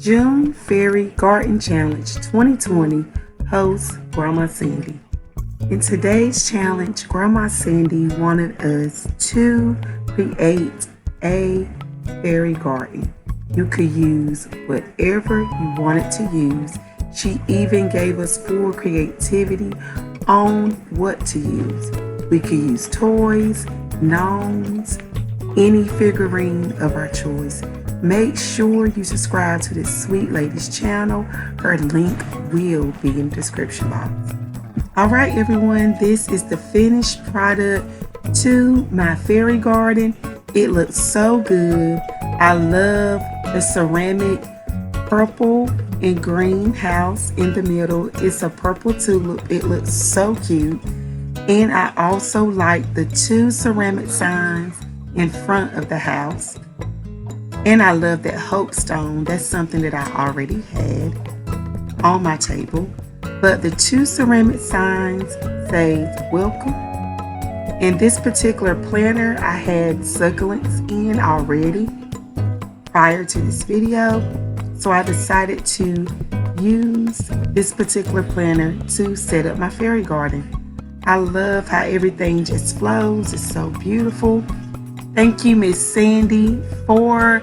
June Fairy Garden Challenge 2020 host Grandma Sandy. In today's challenge, Grandma Sandy wanted us to create a fairy garden. You could use whatever you wanted to use. She even gave us full creativity on what to use. We could use toys, gnomes, any figurine of our choice. Make sure you subscribe to this sweet lady's channel. Her link will be in the description box. Alright everyone, this is the finished product to my fairy garden. It looks so good. I love the ceramic purple and green house in the middle. It's a purple tulip. It looks so cute. And I also like the 2 ceramic signs in front of the house. And I love that hope stone. That's something that I already had on my table. But the 2 ceramic signs say welcome. In this particular planter, I had succulents in already prior to this video. So I decided to use this particular planter to set up my fairy garden. I love how everything just flows. It's so beautiful. Thank you, Miss Sandy, for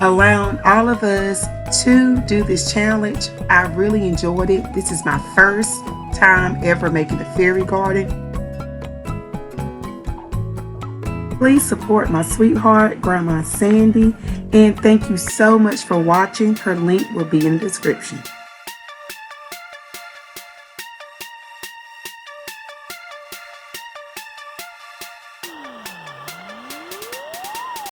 allowing all of us to do this challenge. I really enjoyed it. This is my first time ever making a fairy garden. Please support my sweetheart, Grandma Sandy, and thank you so much for watching. Her link will be in the description.